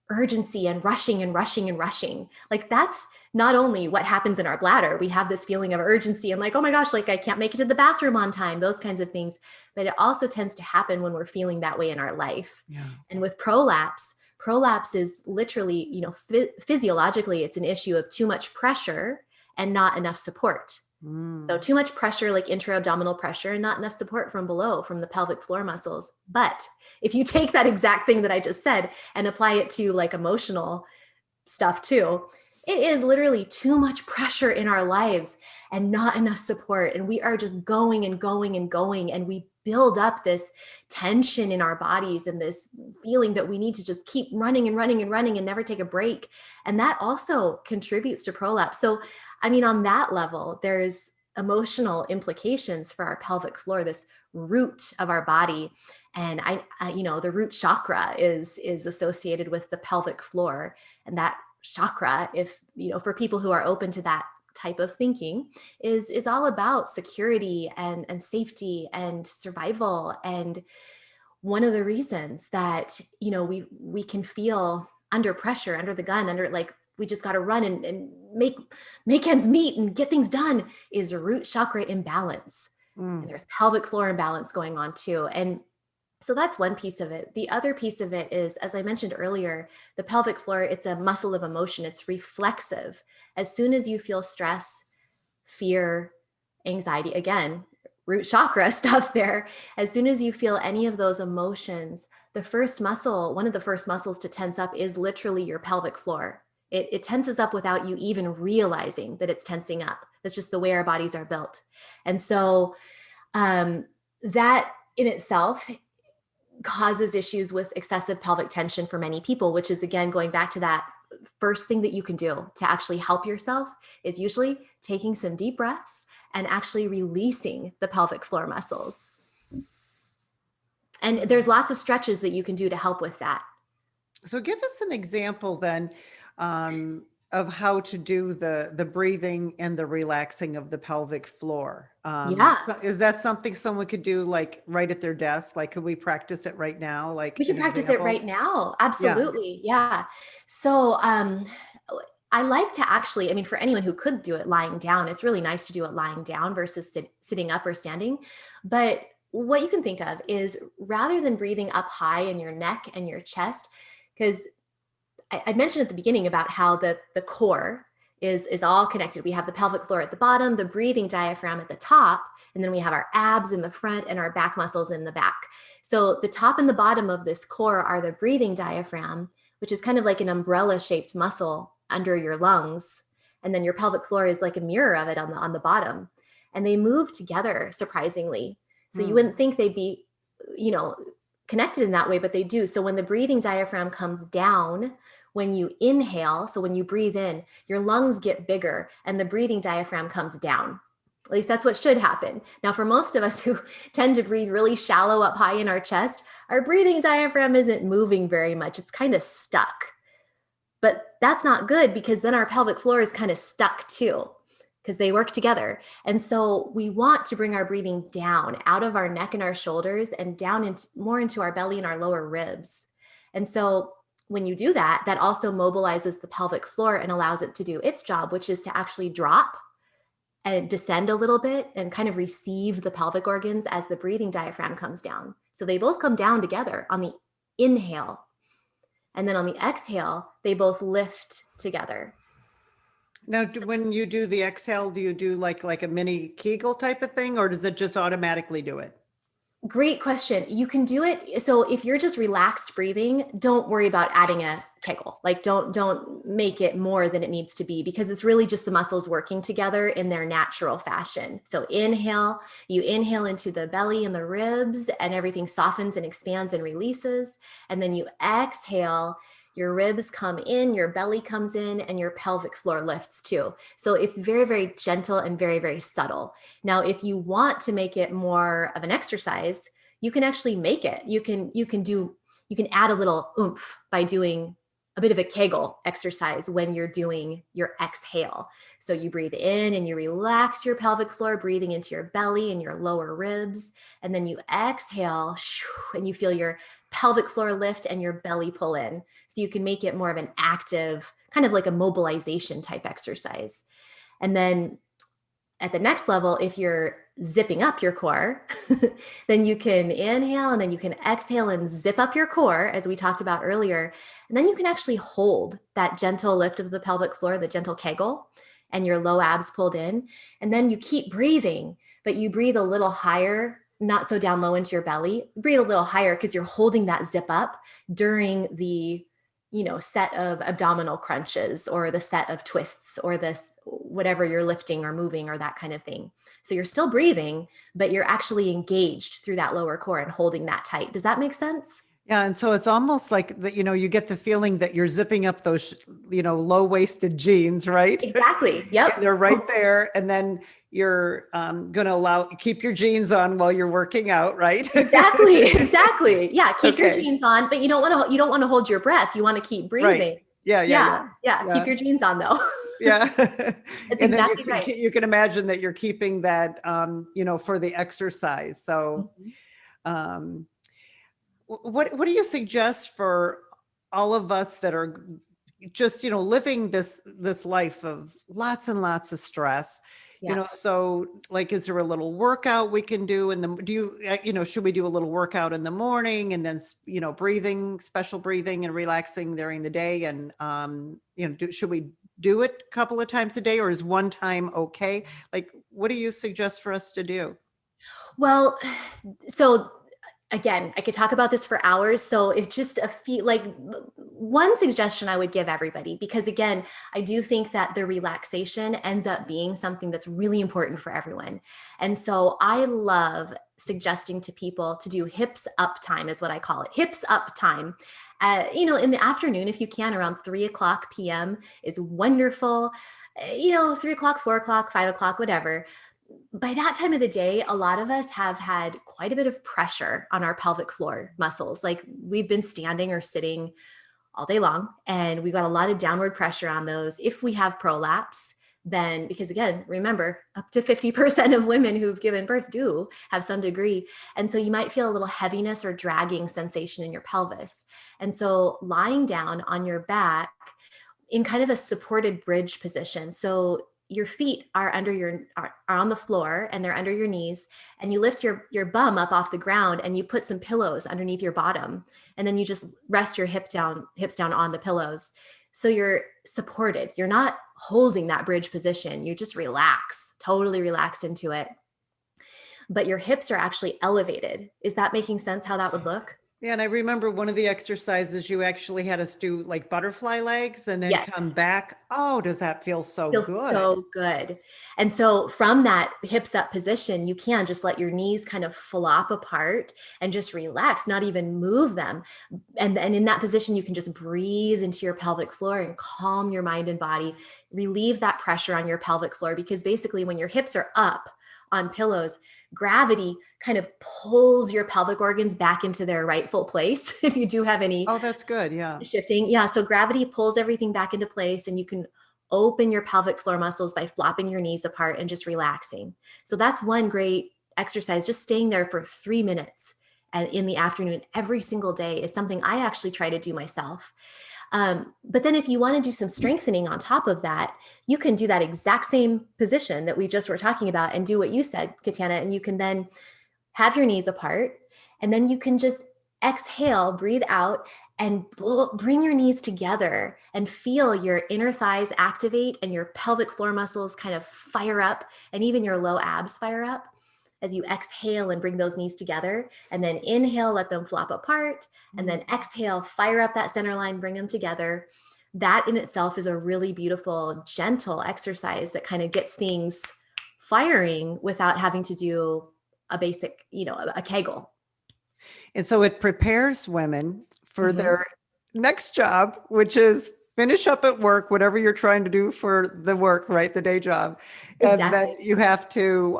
urgency and rushing and rushing and rushing. Like that's not only what happens in our bladder. We have this feeling of urgency and like, oh my gosh, like I can't make it to the bathroom on time, those kinds of things. But it also tends to happen when we're feeling that way in our life. Yeah. And with prolapse is literally, physiologically, it's an issue of too much pressure and not enough support. So too much pressure, like intra-abdominal pressure, and not enough support from below, from the pelvic floor muscles. But if you take that exact thing that I just said and apply it to like emotional stuff too, it is literally too much pressure in our lives and not enough support. And we are just going and going and going. And we build up this tension in our bodies and this feeling that we need to just keep running and running and running and never take a break. And that also contributes to prolapse. So, I mean, on that level, there's emotional implications for our pelvic floor, this root of our body. And the root chakra is associated with the pelvic floor. And that chakra, if, for people who are open to that type of thinking, is all about security and safety and survival. And one of the reasons that, we can feel under pressure, under the gun, under like, we just got to run and make ends meet and get things done is root chakra imbalance. And there's pelvic floor imbalance going on too. And so that's one piece of it. The other piece of it is, as I mentioned earlier, the pelvic floor, it's a muscle of emotion. It's reflexive. As soon as you feel stress, fear, anxiety, again, root chakra stuff there, as soon as you feel any of those emotions, one of the first muscles to tense up is literally your pelvic floor. It tenses up without you even realizing that it's tensing up. That's just the way our bodies are built. And so that in itself causes issues with excessive pelvic tension for many people, which is, again, going back to that first thing that you can do to actually help yourself is usually taking some deep breaths and actually releasing the pelvic floor muscles. And there's lots of stretches that you can do to help with that. So give us an example then of how to do the breathing and the relaxing of the pelvic floor. Yeah. Is that something someone could do like right at their desk? Like, could we practice it right now? Like We can an practice example? it right now. Absolutely. Yeah. So I like to actually, for anyone who could do it lying down, it's really nice to do it lying down versus sitting up or standing. But what you can think of is, rather than breathing up high in your neck and your chest, because I mentioned at the beginning about how the core is all connected. We have the pelvic floor at the bottom, the breathing diaphragm at the top, and then we have our abs in the front and our back muscles in the back. So the top and the bottom of this core are the breathing diaphragm, which is kind of like an umbrella shaped muscle under your lungs. And then your pelvic floor is like a mirror of it on the bottom. And they move together, surprisingly. So you wouldn't think they'd be, connected in that way, but they do. So when the breathing diaphragm comes down, when you inhale, so when you breathe in, your lungs get bigger and the breathing diaphragm comes down. At least that's what should happen. Now, for most of us who tend to breathe really shallow up high in our chest, our breathing diaphragm isn't moving very much. It's kind of stuck. But that's not good, because then our pelvic floor is kind of stuck too, because they work together. And so we want to bring our breathing down out of our neck and our shoulders and down more into our belly and our lower ribs. And so when you do that, that also mobilizes the pelvic floor and allows it to do its job, which is to actually drop and descend a little bit and kind of receive the pelvic organs as the breathing diaphragm comes down. So they both come down together on the inhale. And then on the exhale, they both lift together. Now, when you do the exhale, do you do like a mini Kegel type of thing, or does it just automatically do it? Great question. You can do it. So if you're just relaxed breathing, don't worry about adding a Kegel. Like don't make it more than it needs to be, because it's really just the muscles working together in their natural fashion. So you inhale into the belly and the ribs, and everything softens and expands and releases. And then you exhale, your ribs come in, your belly comes in, and your pelvic floor lifts too. So it's very, very gentle and very, very subtle. Now, if you want to make it more of an exercise, you can actually make it. You can add a little oomph by doing a bit of a Kegel exercise when you're doing your exhale. So you breathe in and you relax your pelvic floor, breathing into your belly and your lower ribs. And then you exhale and you feel your pelvic floor lift and your belly pull in. So you can make it more of an active, kind of like a mobilization type exercise. And then at the next level, if you're zipping up your core, then you can inhale and then you can exhale and zip up your core, as we talked about earlier. And then you can actually hold that gentle lift of the pelvic floor, the gentle Kegel, and your low abs pulled in. And then you keep breathing, but you breathe a little higher, not so down low into your belly. Breathe a little higher because you're holding that zip up during the set of abdominal crunches or the set of twists or this whatever you're lifting or moving or that kind of thing. So you're still breathing, but you're actually engaged through that lower core and holding that tight. Does that make sense? Yeah, and so it's almost like that, you get the feeling that you're zipping up those, low-waisted jeans, right? Exactly. And Yep. they're right there, and then you're going to keep your jeans on while you're working out, right? Exactly. Exactly. Yeah. Keep your Okay, jeans on, but you don't want to hold your breath. You want to keep right. breathing. Yeah, yeah, Yeah. yeah, Yeah. Keep yeah, your jeans on though. yeah. That's And then exactly right. you can imagine that you're keeping that, for the exercise. So, Mhm. um, what do you suggest for all of us that are just living this life of lots and lots of stress, Yeah. so like, is there a little workout we can do in the do you should we do a little workout in the morning, and then breathing, special breathing and relaxing during the day, and should we do it a couple of times a day, or is one time okay? Like, what do you suggest for us to do? Well, so again, I could talk about this for hours. So it's just a few, like one suggestion I would give everybody, because again, I do think that the relaxation ends up being something that's really important for everyone. And so I love suggesting to people to do hips up time, is what I call it. Hips up time. In the afternoon, if you can, around 3 o'clock p.m. is wonderful. 3 o'clock, 4 o'clock, 5 o'clock, whatever. By that time of the day, a lot of us have had quite a bit of pressure on our pelvic floor muscles. Like we've been standing or sitting all day long, and we've got a lot of downward pressure on those. If we have prolapse, then because again, remember, up to 50% of women who've given birth do have some degree. And so you might feel a little heaviness or dragging sensation in your pelvis. And so lying down on your back in kind of a supported bridge position. So your feet are are on the floor and they're under your knees, and you lift your bum up off the ground and you put some pillows underneath your bottom, and then you just rest your hips down on the pillows. So you're supported. You're not holding that bridge position. You just relax, totally relax into it. But your hips are actually elevated. Is that making sense how that would look? Yeah, and I remember one of the exercises you actually had us do like butterfly legs and then Yes. come back. Oh, does that feel so Feels good? so good. And so from that hips up position, you can just let your knees kind of flop apart and just relax, not even move them. And in that position, you can just breathe into your pelvic floor and calm your mind and body, relieve that pressure on your pelvic floor. Because basically, when your hips are up on pillows, gravity kind of pulls your pelvic organs back into their rightful place. If you do have any Oh, that's good. Yeah. shifting. Yeah. So gravity pulls everything back into place, and you can open your pelvic floor muscles by flopping your knees apart and just relaxing. So that's one great exercise. Just staying there for 3 minutes and in the afternoon every single day is something I actually try to do myself. But then if you want to do some strengthening on top of that, you can do that exact same position that we just were talking about and do what you said, Katana. And you can then have your knees apart, and then you can just exhale, breathe out, and bring your knees together and feel your inner thighs activate and your pelvic floor muscles kind of fire up, and even your low abs fire up as you exhale and bring those knees together. And then inhale, let them flop apart, and then exhale, fire up that center line, bring them together. That in itself is a really beautiful, gentle exercise that kind of gets things firing without having to do a basic, a Kegel. And so it prepares women for Mhm. their next job, which is finish up at work, whatever you're trying to do for the work, right? The day job. And then Exactly. you have to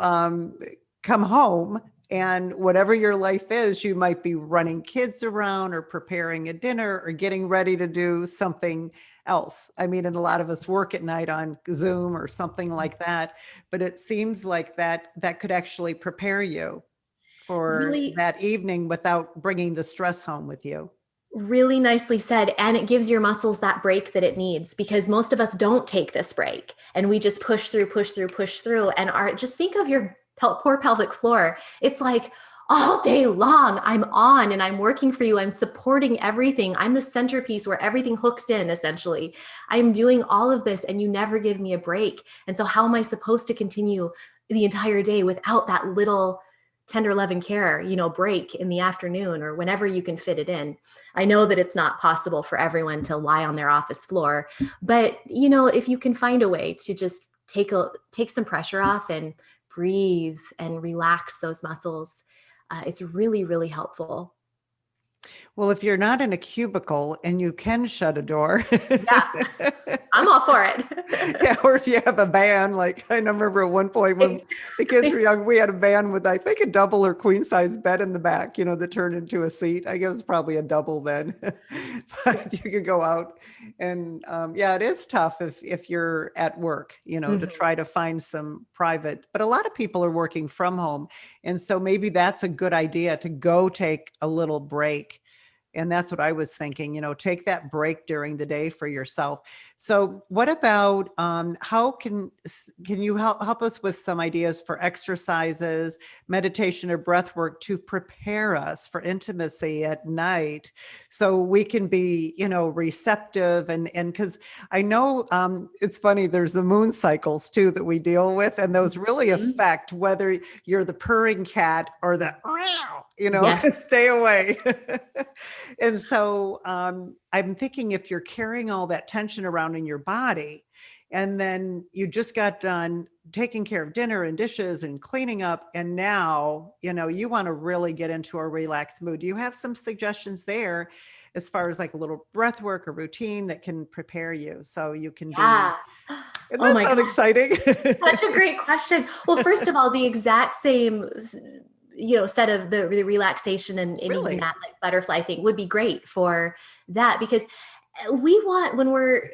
come home, and whatever your life is, you might be running kids around or preparing a dinner or getting ready to do something else. I mean, and a lot of us work at night on Zoom or something like that, but it seems like that could actually prepare you for Really, that evening without bringing the stress home with you. really nicely said. And it gives your muscles that break that it needs, because most of us don't take this break and we just push through, push through, push through. And just think of your poor pelvic floor. It's like all day long, I'm on and I'm working for you. I'm supporting everything. I'm the centerpiece where everything hooks in, essentially. I'm doing all of this and you never give me a break. And so, how am I supposed to continue the entire day without that little tender love and care, break in the afternoon or whenever you can fit it in? I know that it's not possible for everyone to lie on their office floor, but if you can find a way to just take some pressure off and breathe and relax those muscles, it's really, really helpful. Well, if you're not in a cubicle and you can shut a door, Yeah, I'm all for it. yeah, or if you have a van, like I remember at one point when the kids were Exactly. young, we had a van with, I think, a double or queen size bed in the back, that turned into a seat. I guess it was probably a double then, but you could go out and yeah, it is tough if you're at work, to Mhm. try to find some private, but a lot of people are working from home. And so maybe that's a good idea to go take a little break. And that's what I was thinking, take that break during the day for yourself. So what about how can you help us with some ideas for exercises, meditation or breath work to prepare us for intimacy at night so we can be, receptive and because I know it's funny, there's the moon cycles too that we deal with, and those really Mhm. affect whether you're the purring cat or the Yes. stay away. And so I'm thinking if you're carrying all that tension around in your body, and then you just got done taking care of dinner and dishes and cleaning up, and now, you want to really get into a relaxed mood. Do you have some suggestions there as far as like a little breath work or routine that can prepare you so you can be, Yeah. doesn't Oh that my sound God. exciting? Such a great question. Well, first of all, the exact same, set of the relaxation and even Really? that like butterfly thing would be great for that, because we want, when we're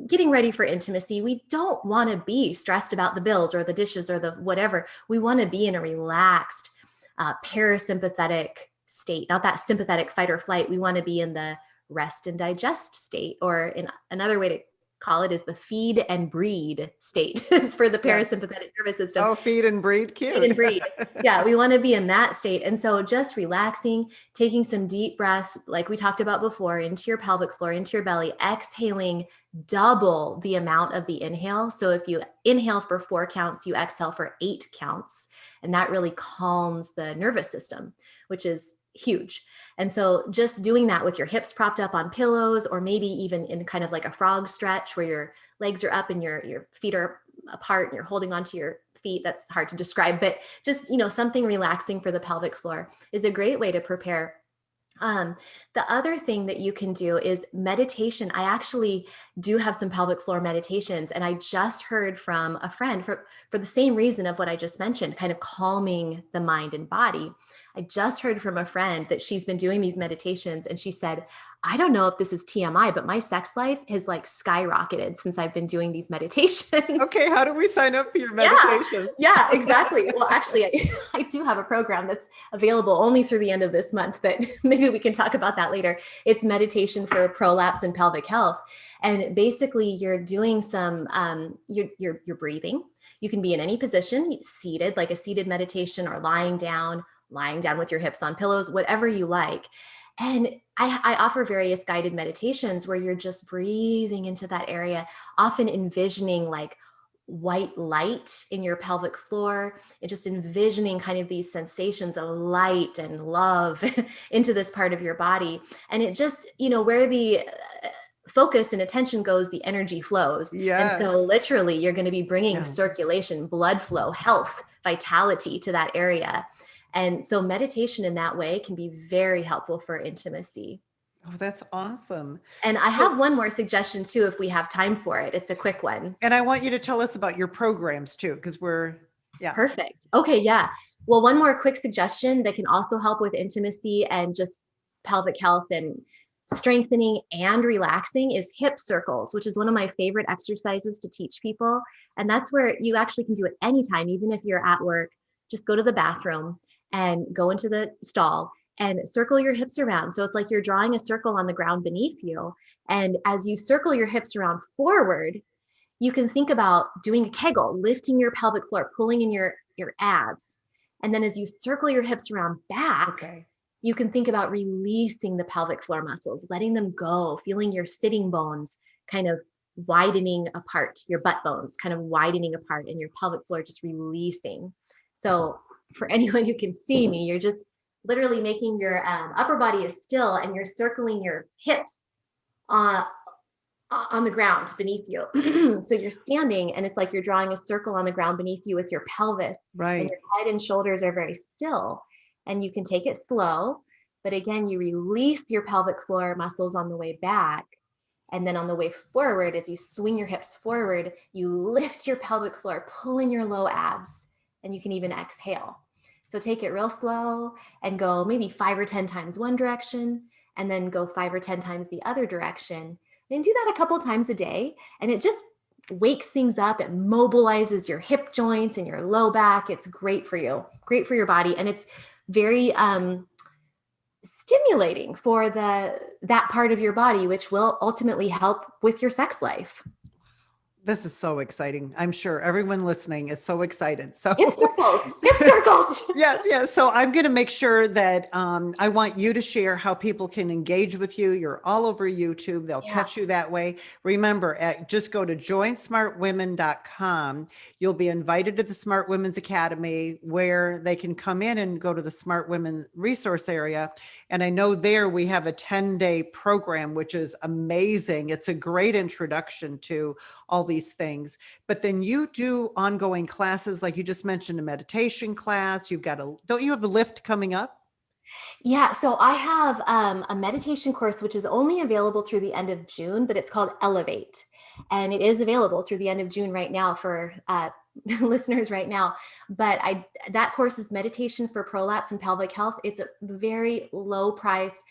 getting ready for intimacy, we don't want to be stressed about the bills or the dishes or the whatever. We want to be in a relaxed, parasympathetic state, not that sympathetic fight or flight. We want to be in the rest and digest state, or in another way to call it is the feed and breed state for the Yes. parasympathetic nervous system. Oh, feed and breed, Feed cute. and breed. Yeah, we want to be in that state. And so just relaxing, taking some deep breaths, like we talked about before, into your pelvic floor, into your belly, exhaling double the amount of the inhale. So if you inhale for 4 counts, you exhale for 8 counts. And that really calms the nervous system, which is huge. And so just doing that with your hips propped up on pillows, or maybe even in kind of like a frog stretch where your legs are up and your feet are apart and you're holding onto your feet. That's hard to describe, but just, something relaxing for the pelvic floor is a great way to prepare. Um, the other thing that you can do is meditation. I actually do have some pelvic floor meditations, and I just heard from a friend for the same reason of what I just mentioned, kind of calming the mind and body. I just heard from a friend that she's been doing these meditations, and she said, I don't know if this is TMI, but my sex life has like skyrocketed since I've been doing these meditations. Okay, how do we sign up for your Yeah, meditation? yeah, exactly. Well, actually, I do have a program that's available only through the end of this month, but maybe we can talk about that later. It's meditation for prolapse and pelvic health, and basically, you're doing some you're breathing. You can be in any position, seated, like a seated meditation, or lying down with your hips on pillows, whatever you like. And I offer various guided meditations where you're just breathing into that area, often envisioning like white light in your pelvic floor, and just envisioning kind of these sensations of light and love into this part of your body. And it just, where the focus and attention goes, the energy flows. And so Yes. literally you're going to be bringing Yeah. circulation, blood flow, health, vitality to that area. And so meditation in that way can be very helpful for intimacy. Oh, that's awesome. And I So, have one more suggestion too, if we have time for it. It's a quick one. and I want you to tell us about your programs too, because yeah. Perfect. Okay, yeah. Well, one more quick suggestion that can also help with intimacy and just pelvic health and strengthening and relaxing is hip circles, which is one of my favorite exercises to teach people. And that's where you actually can do it anytime, even if you're at work. Just go to the bathroom and go into the stall and circle your hips around. So it's like you're drawing a circle on the ground beneath you. And as you circle your hips around forward, you can think about doing a Kegel, lifting your pelvic floor, pulling in your abs. And then as you circle your hips around back, Okay. you can think about releasing the pelvic floor muscles, letting them go, feeling your sitting bones kind of widening apart, your butt bones kind of widening apart, and your pelvic floor just releasing. So for anyone who can see me, you're just literally making your upper body is still, and you're circling your hips uh, on the ground beneath you. So you're standing, and it's like you're drawing a circle on the ground beneath you with your pelvis, and Right. your head and shoulders are very still. And you can take it slow, but again, you release your pelvic floor muscles on the way back. And then on the way forward, as you swing your hips forward, you lift your pelvic floor, pull in your low abs, and you can even exhale. So take it real slow and go maybe 5 or 10 times one direction, and then go 5 or 10 times the other direction. And do that a couple times a day. And it just wakes things up. It mobilizes your hip joints and your low back. It's great for you, great for your body. And it's very stimulating for that part of your body, which will ultimately help with your sex life. This is so exciting. I'm sure everyone listening is so excited. So Hip circles, hip circles. yes. So I'm going to make sure that I want you to share how people can engage with you. You're all over YouTube. They'll Yeah. catch you that way. Remember, just go to joinsmartwomen.com. You'll be invited to the Smart Women's Academy, where they can come in and go to the Smart Women resource area. And I know there we have a 10-day program, which is amazing. It's a great introduction to all these things. But then you do ongoing classes, like you just mentioned, a meditation class. Don't you have a lift coming up? Yeah, so I have a meditation course which is only available through the end of June, but it's called Elevate. And it is available through the end of June right now for listeners right now. But that course is meditation for prolapse and pelvic health. It's a very low priced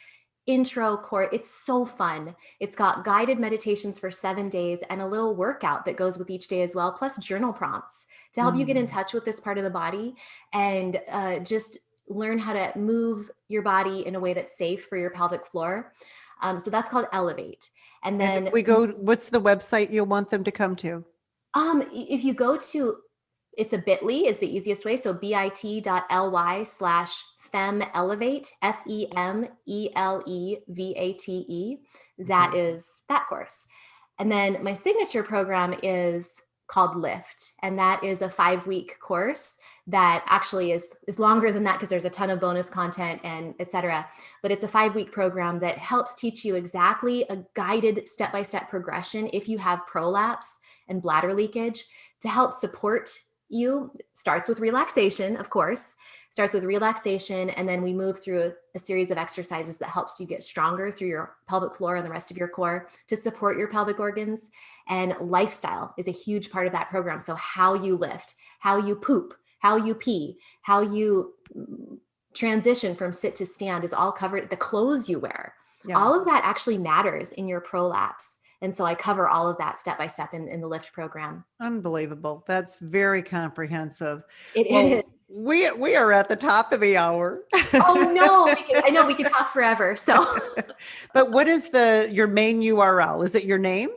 intro course. It's so fun. It's got guided meditations for 7 days and a little workout that goes with each day as well, plus journal prompts to help you get in touch with this part of the body and just learn how to move your body in a way that's safe for your pelvic floor. So that's called Elevate. And And then what's the website you'll want them to come to? if you go to, it's a bit.ly is the easiest way. So bit.ly/femelevate, FEMELEVATE. That Okay. is that course. And then my signature program is called Lift. And that is a 5-week course that actually is longer than that because there's a ton of bonus content and et cetera. But it's a 5-week program that helps teach you exactly a guided step-by-step progression if you have prolapse and bladder leakage to help support you. Starts with relaxation, of course, and then we move through a series of exercises that helps you get stronger through your pelvic floor and the rest of your core to support your pelvic organs. And lifestyle is a huge part of that program. So how you lift, how you poop, how you pee, how you transition from sit to stand is all covered. The clothes you wear, Yeah. all of that actually matters in your prolapse. And so I cover all of that step by step in the lift program. Unbelievable. That's very comprehensive. It is. Well, we are at the top of the hour. Oh no, I know we could talk forever. So But what is your main URL? Is it your name?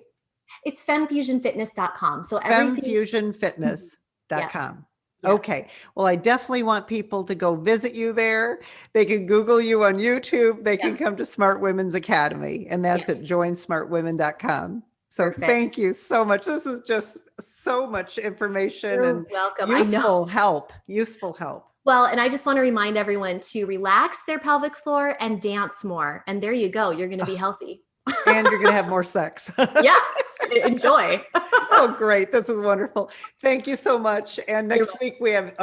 it's femfusionfitness.com. So everything. Yeah. femfusionfitness.com. Yeah. Okay. Well, I definitely want people to go visit you there. They can Google you on YouTube. They can come to Smart Women's Academy, and that's at joinsmartwomen.com. So Perfect. thank you so much. This is just so much information You're and welcome. useful help. Useful help. Well, and I just want to remind everyone to relax their pelvic floor and dance more. And there you go. You're going to be healthy. And you're going to have more sex. Yeah. Enjoy. Oh, great. This is wonderful. Thank you so much. And next week we have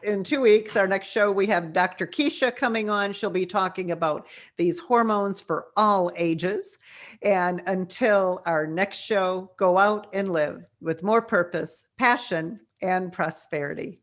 in 2 weeks, our next show, we have Dr. Keisha coming on. She'll be talking about these hormones for all ages. And until our next show, go out and live with more purpose, passion, and prosperity.